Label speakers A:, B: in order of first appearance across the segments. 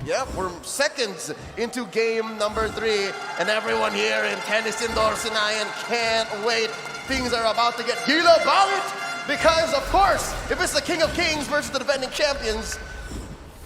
A: Yep, we're seconds into game number 3, and everyone here in Tennis Indoor Sinayan can't wait. Things are about to get gila balit because, of course, if it's the King of Kings versus the defending champions,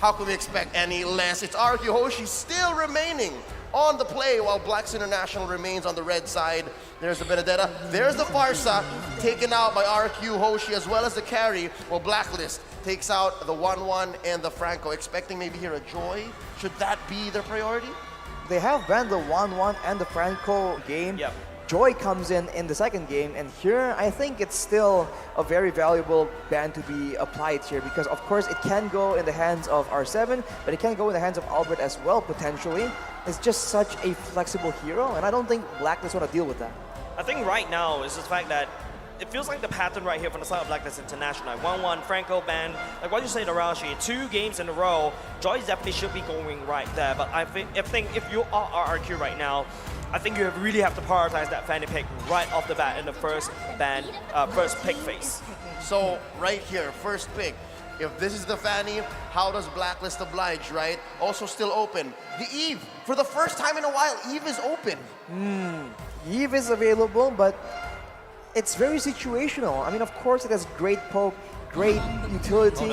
A: how can we expect any less? It's RRQ Hoshi still remaining on the play while Blacks International remains on the red side. There's the Benedetta. There's the Farsa taken out by RRQ Hoshi as well as the carry, while Blacklist takes out the 1-1 and the Franco. Expecting maybe here a Joy? Should that be their priority?
B: They have banned the 1-1 and the Franco game.
C: Yep.
B: Joy comes in the second game, and here I think it's still a very valuable ban to be applied here because of course it can go in the hands of R7, but it can go in the hands of Albert as well potentially. It's just such a flexible hero, and I don't think Blacklist want to deal with that.
C: I think right now is the fact that it feels like the pattern right here from the side of Blacklist International. 1-1, Franco banned. Like what you said, Arashi, 2 games in a row, Joy definitely should be going right there. But I think if you are RRQ right now, I think you really have to prioritize that Fanny pick right off the bat in the first pick phase.
A: So right here, first pick. If this is the Fanny, how does Blacklist oblige, right? Also still open. The Eve, for the first time in a while, Eve is open.
B: Eve is available, but it's very situational. I mean, of course, it has great poke, great utility,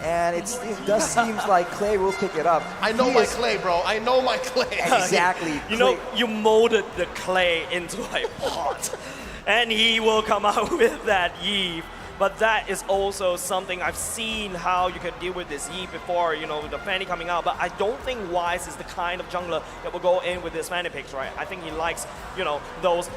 B: and it does seem like Clay will pick it up.
A: I know my Clay, bro. I know my Clay.
B: Exactly.
C: You know, you molded the Clay into a pot, and he will come out with that Eve. But that is also something I've seen how you can deal with this Eve before, you know, with the Fanny coming out. But I don't think Wise is the kind of jungler that will go in with his Fanny picks, right? I think he likes, you know, those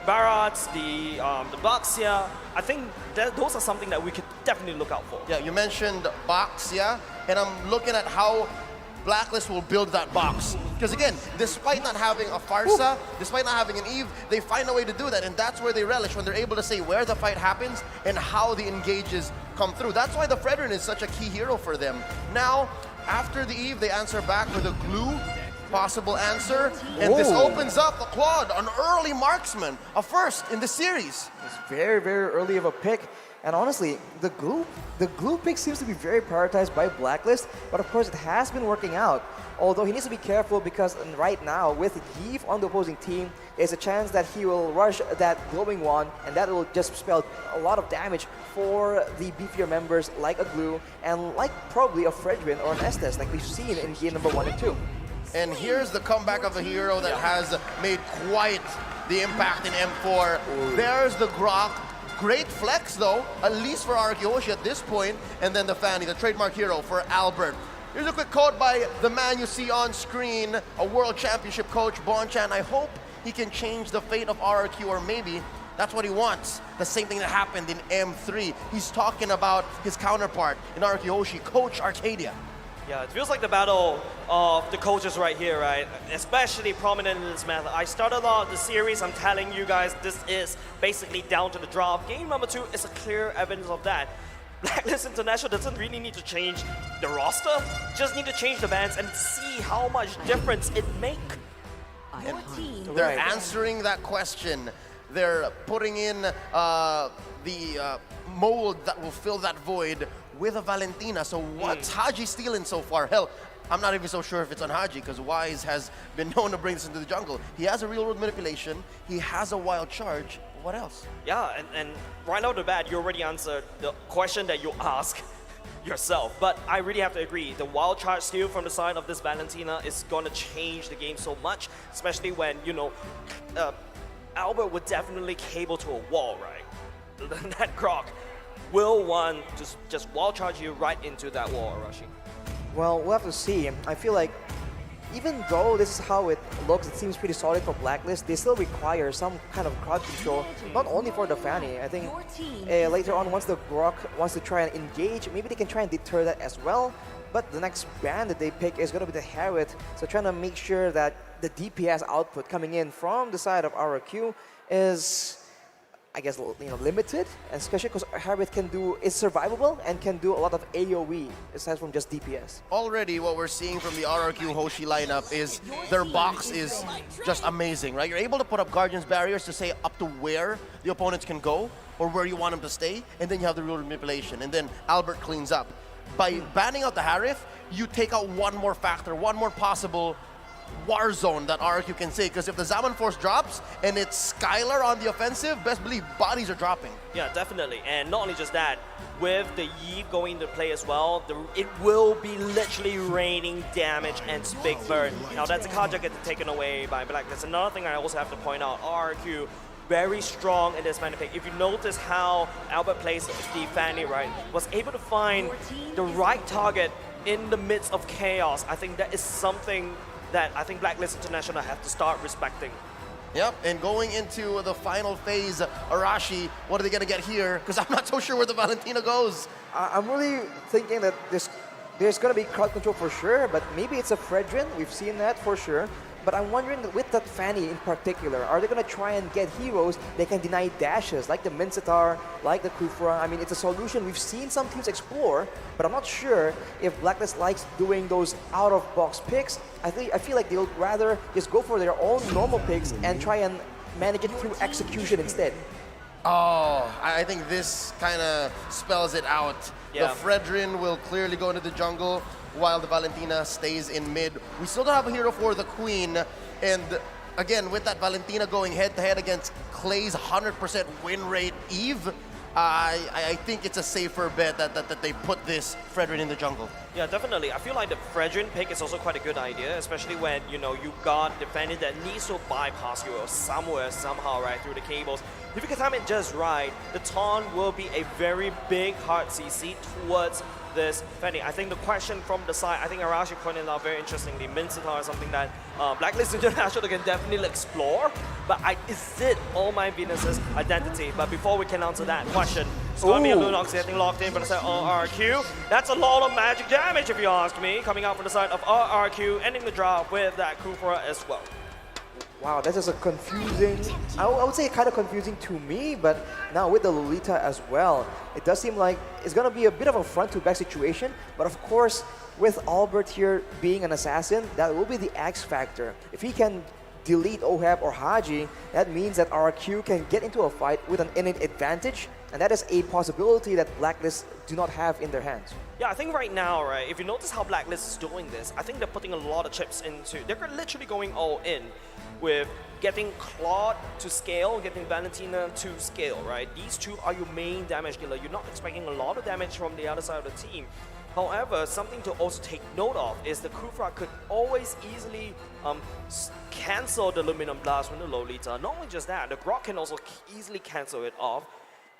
C: Barats, the Baxia. I think those are something that we could definitely look out for.
A: Yeah, you mentioned Baxia, and I'm looking at how Blacklist will build that box. Because again, despite not having a Farsa, despite not having an Eve, they find a way to do that, and that's where they relish, when they're able to say where the fight happens and how the engages come through. That's why the Fredrin is such a key hero for them. Now, after the Eve, they answer back with a glue, possible answer, and this opens up the Claude, an early marksman, a first in the series.
B: It's very, very early of a pick. And honestly, the glue pick seems to be very prioritized by Blacklist, but of course it has been working out. Although he needs to be careful because right now, with Eve on the opposing team, there's a chance that he will rush that glowing one, and that will just spell a lot of damage for the beefier members like a Glue and like probably a Fredrin or an Estes like we've seen in game number 1 and 2.
A: And here's the comeback of a hero that has made quite the impact in M4. There's the Grok. Great flex though, at least for RRQ Hoshi at this point, and then the Fanny, the trademark hero for Albert. Here's a quick quote by the man you see on screen, a world championship coach, Bonchan. I hope he can change the fate of RRQ, or maybe that's what he wants. The same thing that happened in M3. He's talking about his counterpart in RRQ Hoshi, Coach Arcadia.
C: Yeah, it feels like the battle of the coaches right here, right? Especially prominent in this method. I started out the series, I'm telling you guys, this is basically down to the draw. Game number 2 is a clear evidence of that. Blacklist International doesn't really need to change the roster, just need to change the bans and see how much difference it makes.
A: They're answering that question. They're putting in the mold that will fill that void with a Valentina. So what's Haji stealing so far? Hell, I'm not even so sure if it's on Haji because Wise has been known to bring this into the jungle. He has a real world manipulation. He has a wild charge. What else?
C: Yeah, and right out the bat, you already answered the question that you ask yourself. But I really have to agree, the wild charge steal from the side of this Valentina is going to change the game so much, especially when, you know, Albert would definitely cable to a wall, right? That Grok will want to just wall charge you right into that wall, Arashi.
B: Well, we'll have to see. I feel like even though this is how it looks, it seems pretty solid for Blacklist, they still require some kind of crowd control, not only for the Fanny. I think later on, once the Grok wants to try and engage, maybe they can try and deter that as well. But the next band that they pick is going to be the Harriet, so trying to make sure that the DPS output coming in from the side of RRQ is, I guess, you know, limited, especially because Harriet is survivable and can do a lot of AoE aside from just DPS.
A: Already what we're seeing from the RRQ Hoshi lineup is their box is just amazing, right? You're able to put up Guardian's barriers to say up to where the opponents can go or where you want them to stay, and then you have the real manipulation, and then Albert cleans up. by banning out the Harith, you take out one more factor, one more possible war zone that RRQ can say. Because if the Zaman Force drops and it's Skylar on the offensive, best believe bodies are dropping.
C: Yeah, definitely. And not only just that, with the Yi going into play as well, it will be literally raining damage and big burn. Now that's a card that gets taken away by Blacklist. Another thing I also have to point out, RRQ very strong in this Fanny pick. If you notice how Albert plays the Fanny, right, was able to find the right target in the midst of chaos. I think that is something that I think Blacklist International have to start respecting.
A: Yep, and going into the final phase, Arashi, what are they going to get here? Because I'm not so sure where the Valentina goes.
B: I'm really thinking that there's going to be crowd control for sure, but maybe it's a Fredrin. We've seen that for sure. But I'm wondering, with that Fanny in particular, are they going to try and get heroes that can deny dashes, like the Mincetar, like the Kufra? I mean, it's a solution we've seen some teams explore, but I'm not sure if Blacklist likes doing those out-of-box picks. I feel like they'll rather just go for their own normal picks and try and manage it through execution instead.
A: Oh, I think this kind of spells it out.
C: Yeah.
A: The Fredrin will clearly go into the jungle while the Valentina stays in mid. We still don't have a hero for the Queen, and again, with that Valentina going head-to-head against Clay's 100% win rate Eve, I think it's a safer bet that they put this Fredrin in the jungle.
C: Yeah, definitely. I feel like the Fredrin pick is also quite a good idea, especially when, you got defender that needs to bypass you somewhere, somehow, right, through the cables. If you can time it just right, the taunt will be a very big hard CC towards this Fanny. I think the question from the side, I think Arashi pointed out very interestingly, Mincetar is something that Blacklist International can definitely explore, but is it All My Venus's identity? But before we can answer that question, it's going to be a Lunox getting locked in from the side of RRQ. That's a lot of magic damage, if you ask me, coming out from the side of RRQ, ending the draw with that Kufra as well.
B: Wow, this is a confusing, I would say kind of confusing to me, but now with the Lolita as well, it does seem like it's going to be a bit of a front-to-back situation, but of course, with Albert here being an assassin, that will be the X factor. If he can delete Ohab or Haji, that means that RRQ can get into a fight with an innate advantage, and that is a possibility that Blacklist do not have in their hands.
C: Yeah, I think right now, right, if you notice how Blacklist is doing this, I think they're putting a lot of chips into, they're literally going all in with getting Claude to scale, getting Valentina to scale, right? These two are your main damage dealer. You're not expecting a lot of damage from the other side of the team. However, something to also take note of is the Kufra could always easily cancel the Luminum Blast from the Lolita. Not only just that, the Grok can also easily cancel it off.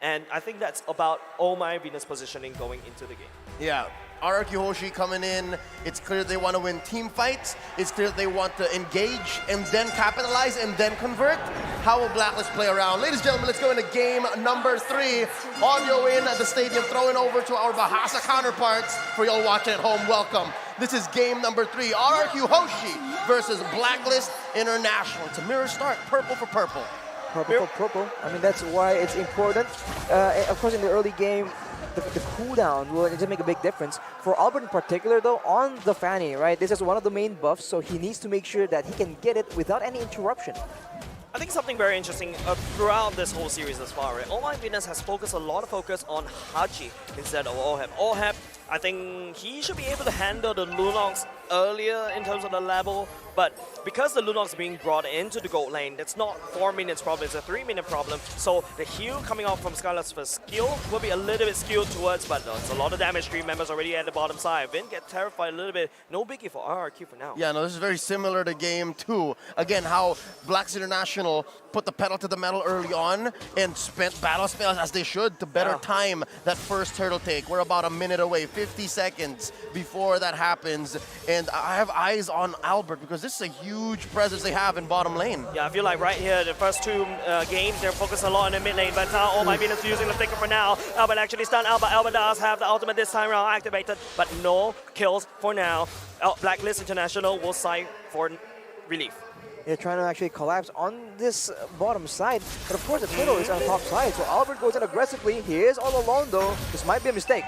C: And I think that's about all my Venus positioning going into the game.
A: Yeah, RRQ Hoshi coming in. It's clear they want to win team fights. It's clear they want to engage and then capitalize and then convert. How will Blacklist play around? Ladies and gentlemen, let's go into game number 3. Audio in at the stadium, throwing over to our Bahasa counterparts. For y'all watching at home, welcome. This is game number 3. RRQ Hoshi versus Blacklist International. It's a mirror start, purple for purple.
B: Purple for purple. I mean, that's why it's important. Of course, in the early game, the cooldown will just make a big difference. For Albert in particular, though, on the Fanny, right, this is one of the main buffs, so he needs to make sure that he can get it without any interruption.
C: I think something very interesting throughout this whole series thus far, right? All My Venus has focused a lot of focus on Haji instead of Ohab. Ohab, I think he should be able to handle the Lunox earlier in terms of the level, but because the Lunox is being brought into the gold lane, that's not 4 minutes problem, it's a 3-minute problem. So the heal coming out from Skylar's first skill will be a little bit skewed towards, but it's a lot of damage. 3 members already at the bottom side. Vin get terrified a little bit. No biggie for RRQ for now.
A: Yeah, no, this is very similar to game 2. Again, how Blacks International put the pedal to the metal early on and spent battle spells as they should to better time that first turtle take. We're about a minute away, 50 seconds before that happens. And I have eyes on Albert because this is a huge presence they have in bottom lane.
C: Yeah, I feel like right here, the first 2 games, they're focused a lot on the mid lane, but now All My Venus using the flicker for now. Albert actually stunned Albert. Albert does have the ultimate this time around activated, but no kills for now. Blacklist International will side for relief.
B: They're trying to actually collapse on this bottom side, but of course the turtle is on the top side, so Albert goes in aggressively. He is all alone though. This might be a mistake.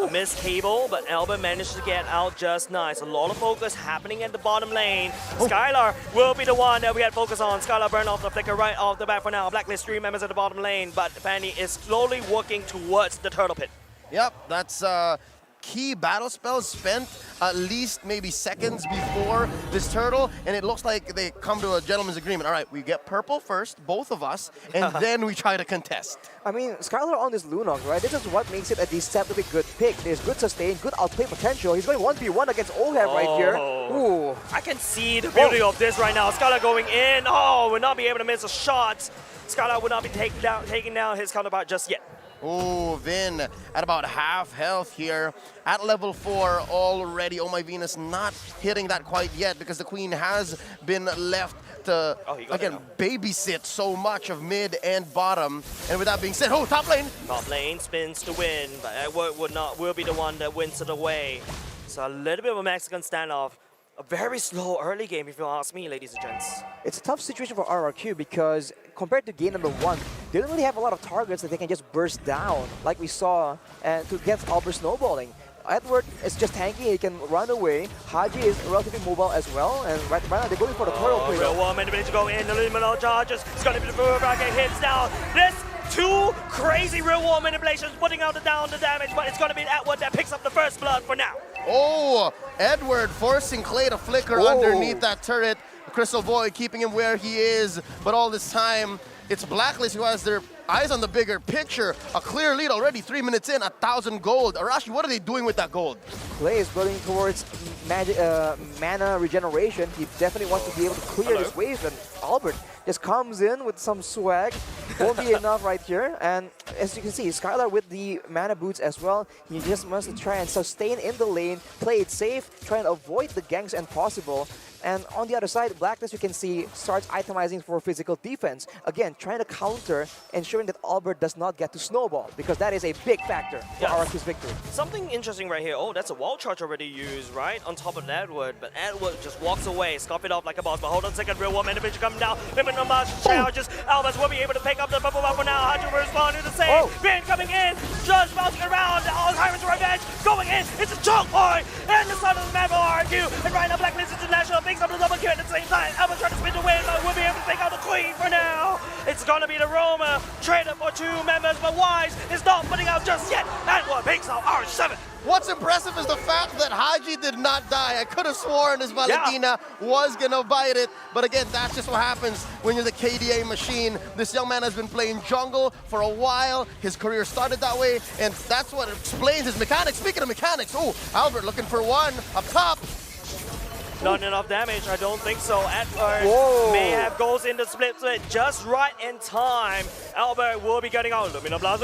C: A missed cable, but Albert managed to get out just nice. A lot of focus happening at the bottom lane. Skylar will be the one that we had focus on. Skylar burn off the flicker right off the bat for now. Blacklist 3 members at the bottom lane, but Fanny is slowly working towards the turtle pit.
A: Yep, that's key battle spells spent at least maybe seconds before this turtle, and it looks like they come to a gentleman's agreement. All right, we get purple first, both of us, and then we try to contest.
B: I mean, Skylar on this Lunok, right? This is what makes it a deceptively good pick. There's good sustain, good outplay potential. He's going 1v1 against Ohab right here. Ooh.
C: I can see the beauty of this right now. Skylar going in. Oh, will not be able to miss a shot. Skylar will not be taking down his counterpart just yet.
A: Oh, Vin at about half health here at level 4 already. Oh my Venus not hitting that quite yet because the Queen has been left to, again, babysit so much of mid and bottom. And with that being said, oh, top lane.
C: Top lane spins to win, but Edward will be the one that wins it away. So a little bit of a Mexican standoff. A very slow early game, if you ask me, ladies and gents.
B: It's a tough situation for RRQ because compared to game number 1, they don't really have a lot of targets that they can just burst down, like we saw to get Albert snowballing. Edward is just tanky, he can run away. Haji is relatively mobile as well, and right now they're going for the turtle play.
C: Real War manipulation to go in, the luminal charges. It's going to be the full bracket hits now. This two crazy Real War manipulations putting out down the damage, but it's going to be Edward that picks up the first blood for now.
A: Oh, Edward forcing Clay to flicker underneath that turret. Crystal Boy keeping him where he is, but all this time, it's Blacklist who has their eyes on the bigger picture. A clear lead already, 3 minutes in, 1,000 gold. Arashi, what are they doing with that gold?
B: Clay is building towards magic, mana regeneration. He definitely wants to be able to clear this wave, and Albert just comes in with some swag. Won't be enough right here. And as you can see, Skylar with the mana boots as well. He just must try and sustain in the lane, play it safe, try and avoid the ganks and possible. And on the other side, Blacklist, you can see, starts itemizing for physical defense. Again, trying to counter, ensuring that Albert does not get to snowball, because that is a big factor for RRQ's victory.
C: Something interesting right here. Oh, that's a wall charge already used, right? On top of Edward, but Edward just walks away, scoff it off like a boss. But hold on a second, Real War manipulation coming down. Limit number charges. Albert will be able to pick up the bubble for now. Haji will respond to the same. Vin coming in, just bouncing around. Alzheimer's revenge going in. It's a choke point, and the son of the map for RRQ. And right now, Blacklist International picks up the double kill at the same time. Albert trying to spin the win, but we'll be able to take out the Queen for now. It's gonna be the Roma traded for 2 members, but Wise is not putting out just yet. Edward picks out R7.
A: What's impressive is the fact that Haji did not die. I could have sworn his Valentina was gonna bite it, but again, that's just what happens when you're the KDA machine. This young man has been playing jungle for a while. His career started that way, and that's what explains his mechanics. Speaking of mechanics, oh, Albert looking for one up top.
C: Not enough damage, I don't think so. Edward may have goes in the split just right in time. Albert will be getting out. Lumina Blast,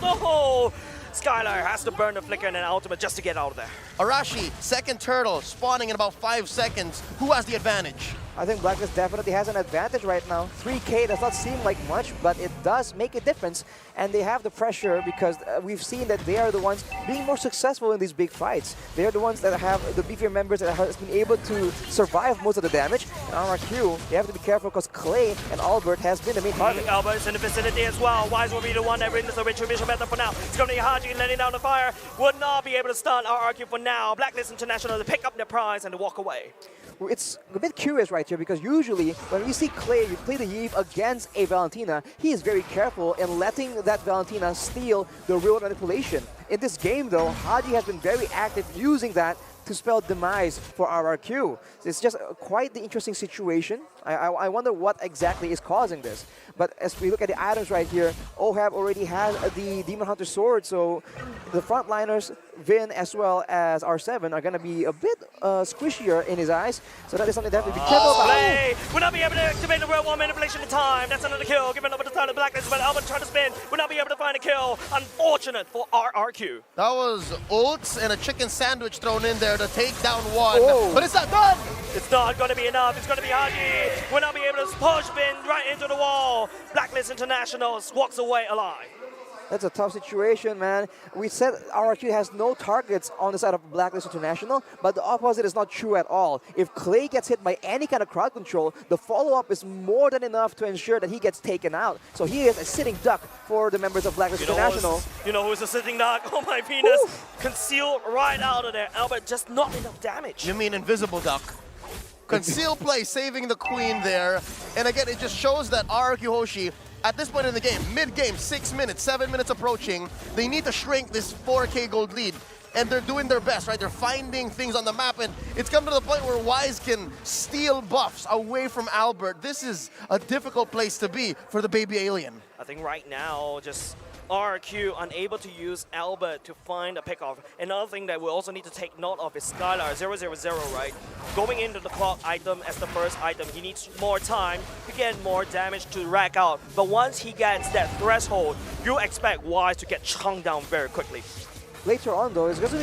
C: oh! Skylar has to burn the flicker and an ultimate just to get out of there.
A: Arashi, second turtle, spawning in about 5 seconds. Who has the advantage?
B: I think Blacklist definitely has an advantage right now. 3K does not seem like much, but it does make a difference. And they have the pressure because we've seen that they are the ones being more successful in these big fights. They are the ones that have the beefier members that have been able to survive most of the damage. And RRQ, you have to be careful because Clay and Albert has been the main target.
C: Albert's in the vicinity as well. Wise will be the one that wins the retribution method for now. It's going to be Haji letting down the fire. Would not be able to stun RRQ for now. Blacklist International to pick up their prize and to walk away.
B: It's a bit curious right here because usually when we see Clay play the Eve against a Valentina, he is very careful in letting that Valentina steal the real manipulation. In this game though, Haji has been very active using that to spell demise for RRQ. It's just quite the interesting situation. I wonder what exactly is causing this. But as we look at the items right here, Ohab already has the Demon Hunter sword, so the frontliners, Vin as well as R7, are going to be a bit squishier in his eyes. So that is something that we have to be careful about.
C: Play will not be able to activate the Real War manipulation in time. That's another kill. Given over the time of Blacklist, but Albert trying to spin will not be able to find a kill. Unfortunate for RRQ.
A: That was ults and a chicken sandwich thrown in there to take down one. But it's not done.
C: It's not going to be enough. It's going to be Haji. Will not be able to push Vin right into the wall. Blacklist International walks away alive.
B: That's a tough situation, man. We said RRQ has no targets on the side of Blacklist International, but the opposite is not true at all. If Clay gets hit by any kind of crowd control, the follow-up is more than enough to ensure that he gets taken out. So he is a sitting duck for the members of Blacklist International.
C: You know who's a sitting duck? Oh my Venus. Concealed right out of there. Albert, just not enough damage.
A: You mean invisible duck? Conceal play, saving the Queen there. And again, it just shows that RRQ Hoshi, at this point in the game, mid-game, 6 minutes, 7 minutes approaching, they need to shrink this 4K gold lead. and they're doing their best, right? They're finding things on the map, and it's come to the point where Wise can steal buffs away from Albert. This is a difficult place to be for the baby alien.
C: I think right now, just RRQ unable to use Albert to find a pickoff. Another thing that we also need to take note of is Skylar 000, right? Going into the clock item as the first item, he needs more time to get more damage to rack out. But once he gets that threshold, you expect Wise to get chunked down very quickly.
B: Later on, though, it's going to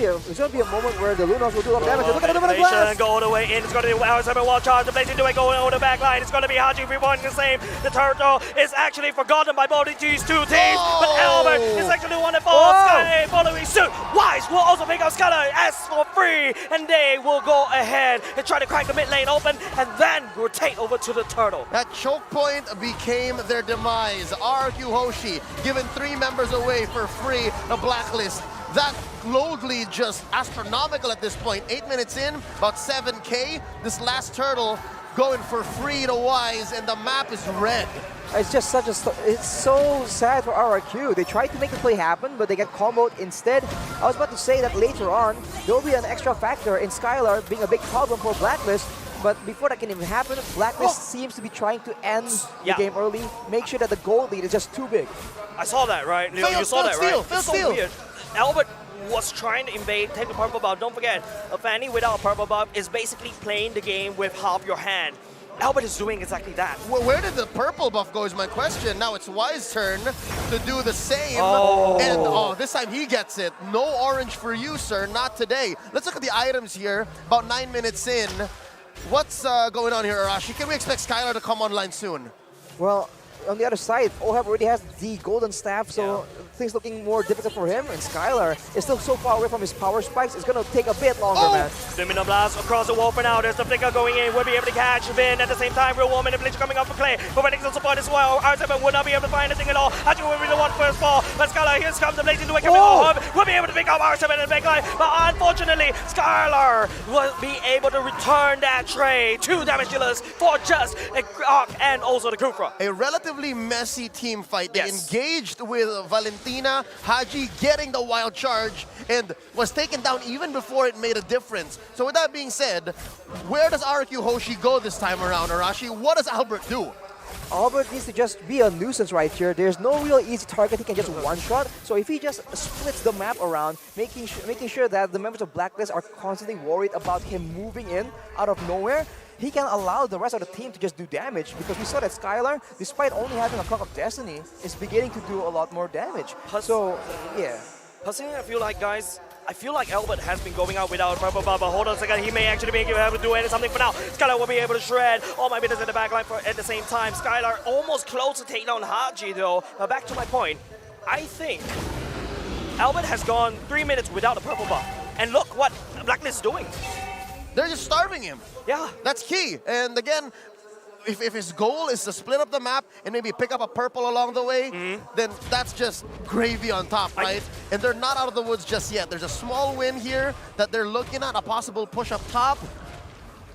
B: be a moment where the Lunos will do a lot of damage. Look at the glass!
C: Go all the way in. It's going to be R7 wall charge. The Blazing Duet going over the back line. It's going to be Haji everyone the same. The turtle is actually forgotten by both these two teams. But Albert is actually one that falls. Sky following suit. Wise will also pick up Skylar as for free. And they will go ahead and try to crack the mid lane open and then rotate over to the turtle.
A: That choke point became their demise. RRQ Hoshi giving 3 members away for free. The Blacklist. That load lead just astronomical at this point. 8 minutes in, about 7K. This last turtle going for free to Wise, and the map is red.
B: It's just such a... It's so sad for RRQ. They tried to make the play happen, but they get comboed instead. I was about to say that later on, there will be an extra factor in Skylar being a big problem for Blacklist. But before that can even happen, Blacklist seems to be trying to end the game early, make sure that the gold lead is just too big.
C: I saw that, right? You saw that, right? It's so weird. Albert was trying to invade, take the purple buff. Don't forget, a Fanny without a purple buff is basically playing the game with half your hand. Albert is doing exactly that.
A: Well, where did the purple buff go is my question. Now it's Wise's turn to do the same. And this time he gets it. No orange for you, sir. Not today. Let's look at the items here. About 9 minutes in. What's going on here, Arashi? Can we expect Skylar to come online soon?
B: Well, on the other side, Ohab already has the golden staff, so things looking more difficult for him. And Skylar is still so far away from his power spikes. It's going to take a bit longer, man.
C: Domino Blast across the wall for now. There's the flicker going in. We'll be able to catch Vin at the same time. Real War manipulation coming up for Clay. Providing some support as well. R7 will not be able to find anything at all. Actually, will be the one first fall. But Skylar, here comes the Blazing Duet coming off. We'll be able to pick up R7 in the back line. But unfortunately, Skylar will be able to return that trade. 2 damage dealers for just a Arc and also the Kufra.
A: A relatively messy team fight. They engaged with Valentina, Haji getting the wild charge, and was taken down even before it made a difference. So with that being said, where does RRQ Hoshi go this time around, Arashi? What does Albert do?
B: Albert needs to just be a nuisance right here. There's no real easy target he can just one-shot. So if he just splits the map around, making sure that the members of Blacklist are constantly worried about him moving in out of nowhere, he can allow the rest of the team to just do damage, because we saw that Skylar, despite only having a Clock of Destiny, is beginning to do a lot more damage. So, yeah.
C: Personally, I feel like, guys, Albert has been going out without purple buff, but hold on a second, he may actually be able to do something for now. Skylar will be able to shred all my business in the back line at the same time. Skylar almost close to take down Haji though. Now back to my point, I think Albert has gone 3 minutes without a purple buff. And look what Blacklist is doing.
A: They're just starving him.
C: Yeah.
A: That's key. And again, if his goal is to split up the map and maybe pick up a purple along the way, then that's just gravy on top, right? And they're not out of the woods just yet. There's a small win here that they're looking at, a possible push up top.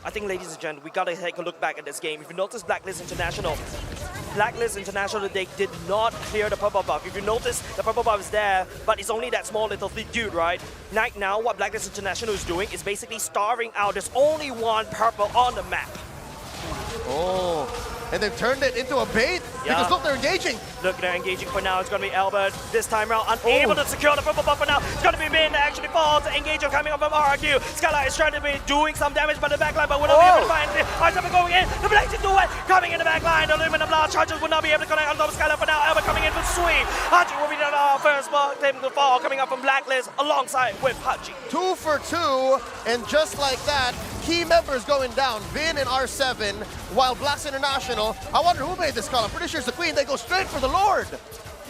C: I think, ladies and gentlemen, we gotta take a look back at this game. If you notice Blacklist International, they did not clear the purple buff. If you notice, the purple buff is there, but it's only that small little dude, right? Right now, what Blacklist International is doing is basically starving out. There's only one purple on the map.
A: And they've turned it into a bait because look, they're engaging.
C: Look, they're engaging for now. It's going to be Albert this time around, unable to secure the purple buff for now. It's going to be Min that actually falls. Engaging coming up from RRQ. Skylar is trying to be doing some damage by the backline, but will not be able to find it. R7 going in. The Blazing Duet coming in the backline. The Luminous Blast charges will not be able to connect on top of Skylar for now. Albert coming in for sweep. Haji will be the first team to fall, coming up from Blacklist alongside with Haji.
A: 2 for 2, and just like that, key members going down. Vin and R7, while Blacks International, I wonder who made this call. I'm pretty sure it's the Queen. They go straight for the Lord.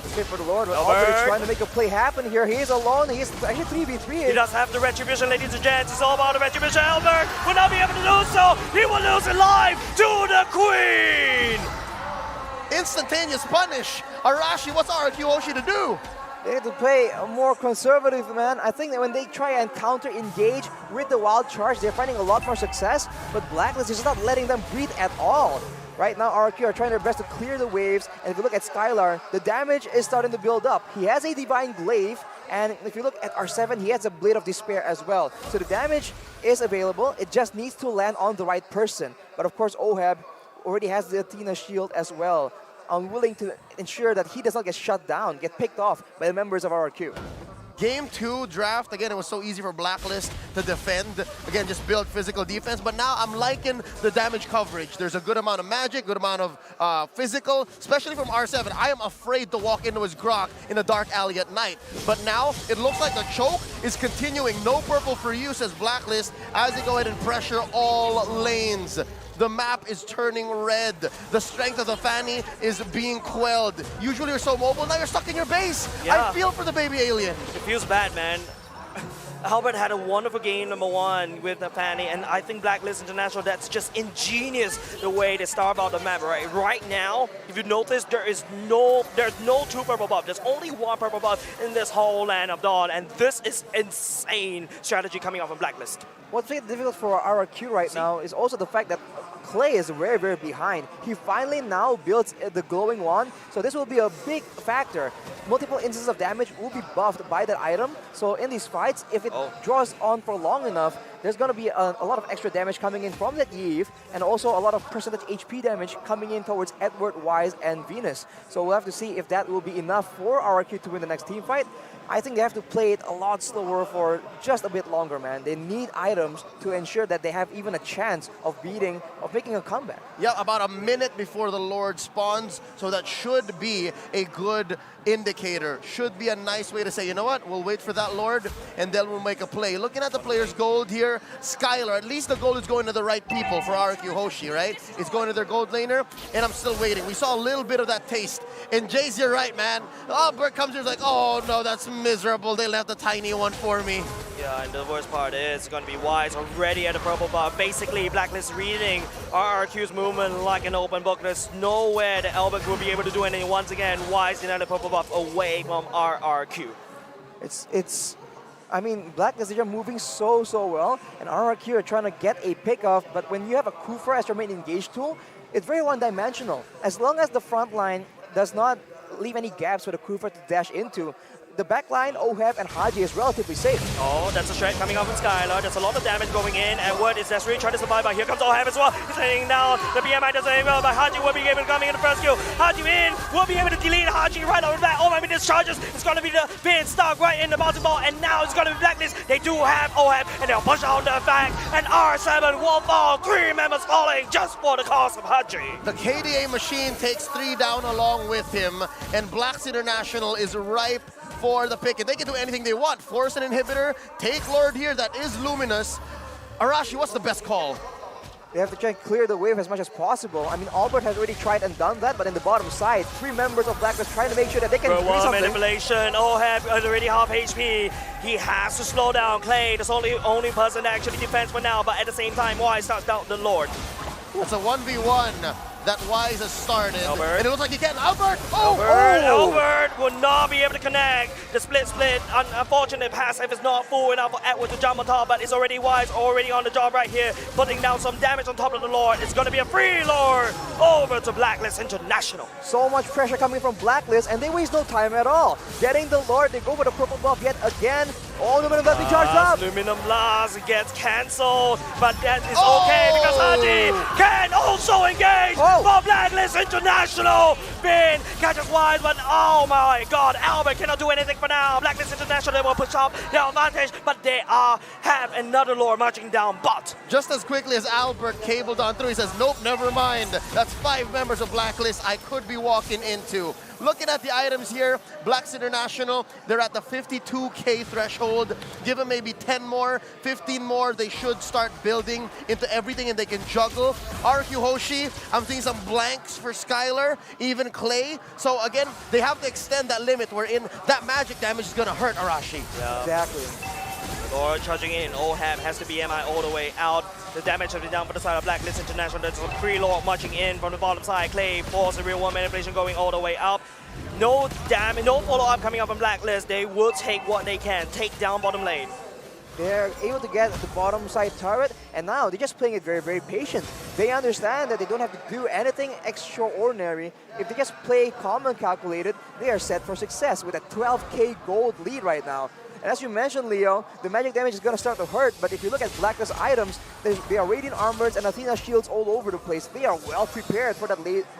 B: Straight for the Lord. Albert is trying to make a play happen here. He is alone. He is actually 3v3.
C: He does have the retribution, ladies and gents. It's all about the retribution. Albert will not be able to do so. He will lose it live to the Queen.
A: Instantaneous punish. Arashi, what's RRQ Hoshi to do?
B: They need to play more conservative, man. I think that when they try and counter-engage with the wild charge, they're finding a lot more success, but Blacklist is not letting them breathe at all. Right now, RRQ are trying their best to clear the waves, and if you look at Skylar, the damage is starting to build up. He has a Divine Glaive, And if you look at R7, he has a Blade of Despair as well. So the damage is available. It just needs to land on the right person. But of course, Oheb already has the Athena shield as well. I'm willing to ensure that he does not get shut down, get picked off by the members of RRQ.
A: Game 2 draft, again, it was so easy for Blacklist to defend. Again, just build physical defense. But now I'm liking the damage coverage. There's a good amount of magic, good amount of physical, especially from R7. I am afraid to walk into his grok in a dark alley at night. But now it looks like the choke is continuing. No purple for you, says Blacklist, as they go ahead and pressure all lanes. The map is turning red. The strength of the Fanny is being quelled. Usually you're so mobile, now you're stuck in your base.
C: Yeah.
A: I feel for the baby alien.
C: It feels bad, man. Albert had a wonderful game number 1 with the Fanny, and I think Blacklist International, that's just ingenious the way they start out the map, right? Right now, if you notice, there's no 2 purple buff. There's only 1 purple buff in this whole land of Dawn, and this is insane strategy coming out from Blacklist.
B: What's really difficult for RRQ right now is also the fact that Clay is very, very behind. He finally now builds the glowing wand, so this will be a big factor. Multiple instances of damage will be buffed by that item, so in these fights, if it draws on for long enough, there's going to be a lot of extra damage coming in from that Eve, and also a lot of percentage HP damage coming in towards Edward, Wise, and Venus. So we'll have to see if that will be enough for RRQ to win the next team fight. I think they have to play it a lot slower for just a bit longer, man. They need items to ensure that they have even a chance of making a comeback.
A: Yeah, about a minute before the Lord spawns, so that should be a good indicator. Should be a nice way to say, you know what, we'll wait for that Lord, and then we'll make a play. Looking at the players' gold here, Skylar, at least the gold is going to the right people for RRQ Hoshi, right? It's going to their gold laner, and I'm still waiting. We saw a little bit of that taste. And Jace, you're right, man. Oh, Bert comes here, like, oh no, that's miserable. They left the tiny one for me.
C: Yeah, and the worst part is it's going to be Wise already at the purple buff. Basically, Blacklist reading RRQ's movement like an open book. There's nowhere that Albert will be able to do anything. Once again, Wise in the purple buff away from RRQ.
B: I mean, Blacklist, they're moving so well, and RRQ are trying to get a pick-off, but when you have a Kufa as your main engage tool, it's very one-dimensional. As long as the front line does not leave any gaps for the Kufa to dash into, the backline, Oheb and Haji is relatively safe.
C: Oh, that's a straight coming up from Skylar. There's a lot of damage going in. Edward is desperately trying to survive, but here comes Oheb as well. He's laying down. The BMI doesn't even well, but Haji will be able to come in the first kill. Haji in, will be able to delete Haji right over the back. Oh my goodness, charges. It's going to be the being stuck right in the bouncing ball, and now it's going to be Blacklist. They do have Oheb, and they'll push out the back, and R7 will fall. 3 members falling just for the cost of Haji.
A: The KDA machine takes 3 down along with him, and Blacks International is ripe for the pick, and they can do anything they want. Force an inhibitor, take Lord here, that is Luminous. Arashi, what's the best call?
B: They have to try and clear the wave as much as possible. I mean, Albert has already tried and done that, but in the bottom side, 3 members of Blacklist trying to make sure that they can do something.
C: Manipulation, Oheb is already half HP. He has to slow down Clay. That's only person that actually defends for now, but at the same time, Wise starts down the Lord.
A: It's a 1v1 that Wise has started.
C: Albert.
A: And it looks like he can. Albert!
C: Albert will not be able to connect. The split. Unfortunate passive is not full enough for Edward to jump on top, but it's already Wise, already on the job right here, putting down some damage on top of the Lord. It's going to be a free Lord over to Blacklist International.
B: So much pressure coming from Blacklist, and they waste no time at all. Getting the Lord, they go for the purple buff yet again. Oh, Luminum Blast being charged up.
C: Luminum Blast gets cancelled, but that is okay because Haji can also engage for Blacklist International. Finn catches Wise, but oh my god, Albert cannot do anything for now. Blacklist International will push up their advantage, but they have another Lord marching down bot.
A: Just as quickly as Albert cabled on through, he says, nope, never mind. That's 5 members of Blacklist I could be walking into. Looking at the items here, Blacks International, they're at the 52K threshold. Give them maybe 10 more, 15 more, they should start building into everything and they can juggle. RRQ Hoshi, I'm seeing some blanks for Skylar, even Clay. So again, they have to extend that limit wherein that magic damage is gonna hurt Arashi.
C: Yeah.
B: Exactly.
C: Lord charging in, Oheb has to BMI all the way out. The damage has been down for the side of Blacklist International. There's a 3 Lord marching in from the bottom side. Clay forces a real 1 manipulation going all the way up. No damage, no follow-up coming up from Blacklist. They will take what they can, take down bottom lane.
B: They're able to get the bottom side turret, and now they're just playing it very, very patient. They understand that they don't have to do anything extraordinary. If they just play calm and calculated, they are set for success with a 12k gold lead right now. And as you mentioned, Leo, the magic damage is going to start to hurt, but if you look at Blacklist items, they are Radiant Armors and Athena shields all over the place. They are well prepared for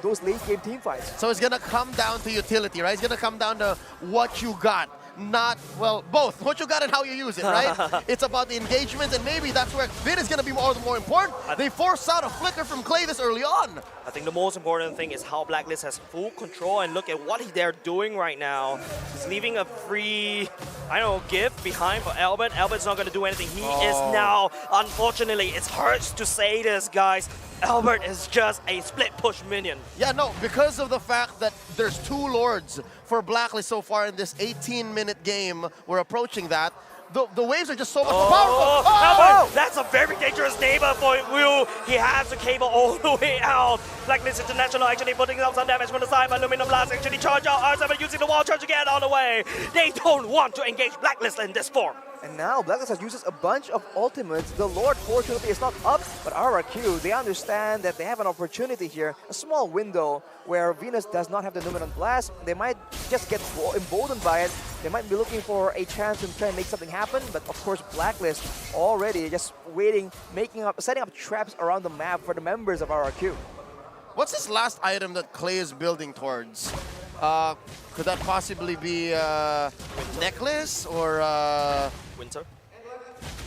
B: those late game team fights.
A: So it's going to come down to utility, right? It's going to come down to what you got. Not, well, both. What you got and how you use it, right? It's about the engagement, and maybe that's where Vin is going to be more important. They forced out a flicker from Clay this early on.
C: I think the most important thing is how Blacklist has full control, and look at what they're doing right now. He's leaving a free, I don't know, gift behind for Albert. Albert's not going to do anything. He is now, unfortunately, it hurts to say this, guys, Albert is just a split push minion.
A: Yeah, no, because of the fact that there's 2 Lords for Blacklist so far in this 18-minute game, we're approaching that. The waves are just so much more powerful.
C: Albert, that's a very dangerous neighbor for Will. He has the cable all the way out. Blacklist International actually putting up some damage from the side, but Aluminum Blast actually charge out. R7 using the wall charge again on the way. They don't want to engage Blacklist in this form.
B: And now Blacklist has uses a bunch of ultimates. The Lord fortunately is not up, but RRQ, they understand that they have an opportunity here, a small window where Venus does not have the Luminant Blast. They might just get emboldened by it. They might be looking for a chance to try and make something happen, but of course Blacklist already just waiting, setting up traps around the map for the members of RRQ.
A: What's this last item that Clay is building towards? Could that possibly be necklace or
C: Winter?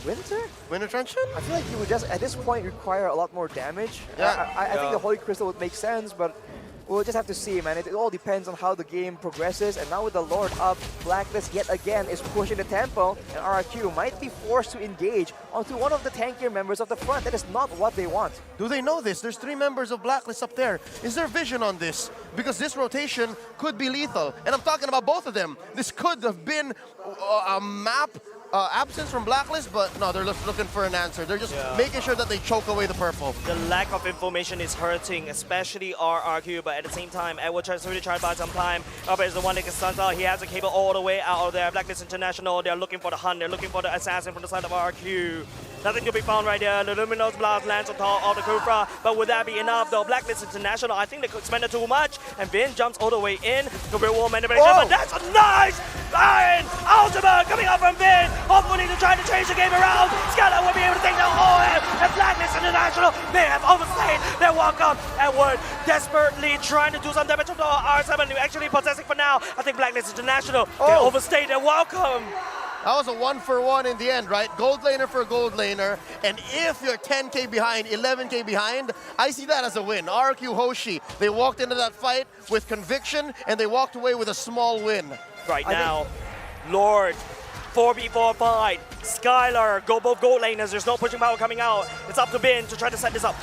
B: Winter?
A: Winter Truncheon?
B: I feel like you would just, at this point, require a lot more damage.
A: Yeah.
B: I think the Holy Crystal would make sense, but we'll just have to see, man. It all depends on how the game progresses. And now with the Lord up, Blacklist yet again is pushing the tempo, and RRQ might be forced to engage onto one of the tankier members of the front. That is not what they want.
A: Do they know this? There's 3 members of Blacklist up there. Is there vision on this? Because this rotation could be lethal. And I'm talking about both of them. This could have been a map absence from Blacklist, but no, they're looking for an answer. They're just making sure that they choke away the purple.
C: The lack of information is hurting, especially RRQ, but at the same time, Edward tries to really try to buy some time. Albert is the one that can stun out. He has a cable all the way out of there. Blacklist International, they're looking for the hunt. They're looking for the assassin from the side of RRQ. Nothing to be found right there. The Luminous Blast lands on top of the Kufra, but would that be enough though? Blacklist International, I think they could spend it too much, and Vin jumps all the way in. The real world manipulation, but that's a nice iron ultimate coming up from Vin. Hopefully to try to change the game around. Skylar will be able to take down OM, and Blacklist International may have overstayed their welcome. Edward desperately trying to do some damage to the R7, actually possessing for now. I think Blacklist International, they overstayed their welcome.
A: That was a 1-for-1 in the end, right? Gold laner for gold laner. And if you're 10k behind, 11k behind, I see that as a win. RRQ Hoshi, they walked into that fight with conviction, and they walked away with a small win.
C: Right now, Lord, 4v4 fight. Skylar, go both gold laners. There's no pushing power coming out. It's up to Bin to try to set this up.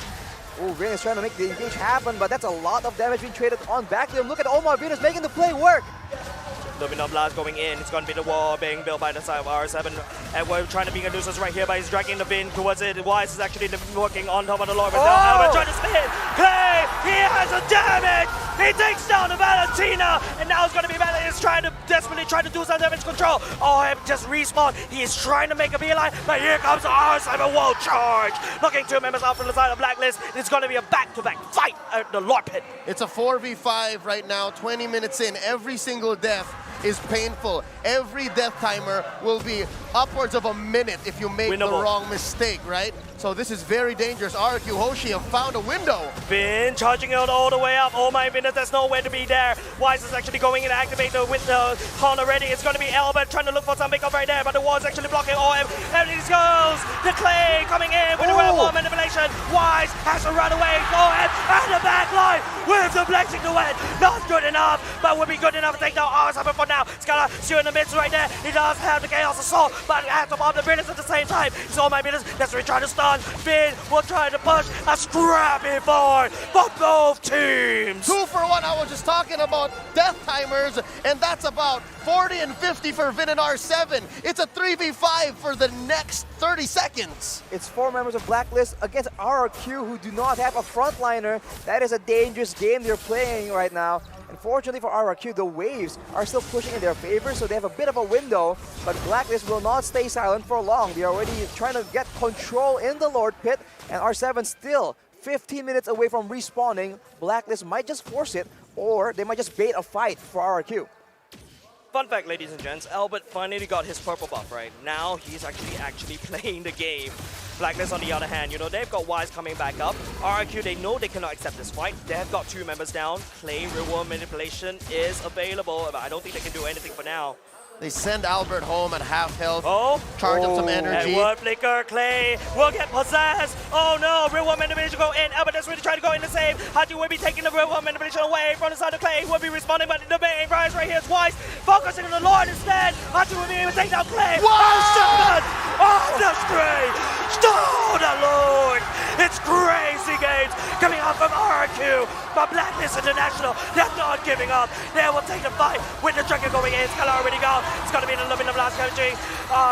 B: Oh, Vin is trying to make the engage happen, but that's a lot of damage being traded on back to him. Look at Omar, Vin is making the play work.
C: Luminum Blast going in. It's going to be the wall being built by the side of R7. And we're trying to be a nuisance right here, but he's dragging the Vin towards it. Wise is actually working on top of the Lord. But now Albert trying to spin. Clay, he has a damage. He takes down the Valentina. And now it's going to be Valentina. He's trying to desperately try to do some damage control. just respawn. He is trying to make a beeline, but here comes R7 wall charge. Looking 2 members out from the side of Blacklist. It's going to be a back-to-back fight at the Lord Pit.
A: It's a 4v5 right now, 20 minutes in. Every single death is painful. Every death timer will be upwards of a minute if you make the wrong mistake, right? So this is very dangerous. RRQ Hoshi have found a window.
C: Finn charging out all the way up. Oh my goodness, there's nowhere to be there. Wise is actually going in to activate the window con already. It's going to be Albert trying to look for some pickup right there, but the wall is actually blocking OM. There it goes. The Clay coming in with the red wall manipulation. Wise has to run away. OM and the back line with the blessing to win. Not good enough, but will be good enough to take down R7 for now. Skylar still in the midst right there. He does have the Chaos Assault, but has to bomb the Venus at the same time. So oh my goodness, that's what he's trying to stun. Finn will try to push a scrappy forward for both teams.
A: 2 for 1. I was just talking about death timers, and that's about 40 and 50 for Vin and R7. It's a 3v5 for the next 30 seconds.
B: It's 4 members of Blacklist against RRQ who do not have a frontliner. That is a dangerous game they're playing right now. Unfortunately for RRQ, the waves are still pushing in their favor, so they have a bit of a window, but Blacklist will not stay silent for long. They're already trying to get control in the Lord Pit, and R7 still 15 minutes away from respawning. Blacklist might just force it, or they might just bait a fight for RRQ.
C: Fun fact, ladies and gents, Albert finally got his purple buff, right? Now he's actually playing the game. Blacklist, on the other hand, you know, they've got Wise coming back up. RRQ, they know they cannot accept this fight. They've got 2 members down. Clay, real world manipulation is available, but I don't think they can do anything for now.
A: They send Albert home at half health.
C: Oh,
A: charge up some energy.
C: and word flicker, Clay will get possessed. Oh no, real world manipulation go in. Albert is really trying to go in the save. Haji will be taking the real world manipulation away from the side of Clay. He will be responding, but the main prize right here is Wise, focusing on the Lord instead. Haji will be able to take down Clay.
A: Whoa!
C: Oh, the stray! Oh, the Lord! It's crazy games coming out from RRQ, but Blacklist International, they're not giving up. They will take the fight with the trigger going in. Scala already gone. It's going to be the living of last energy.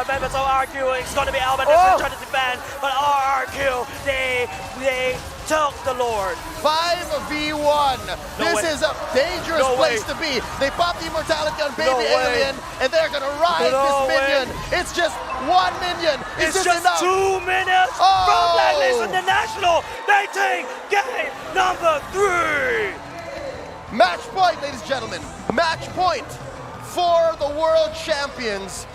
C: Members of RRQ, it's going to be Albert that's going to try to defend, but RRQ, they took the Lord.
A: 5v1. This is a dangerous place to be. They pop the immortality on Baby Alien, and they're going to ride this minion. It's just 1 minion. Is
C: It's
A: this
C: just
A: enough?
C: 2 minutes from Blacklist International. They take game number 3.
A: Match point, ladies and gentlemen. Match point for the world champions.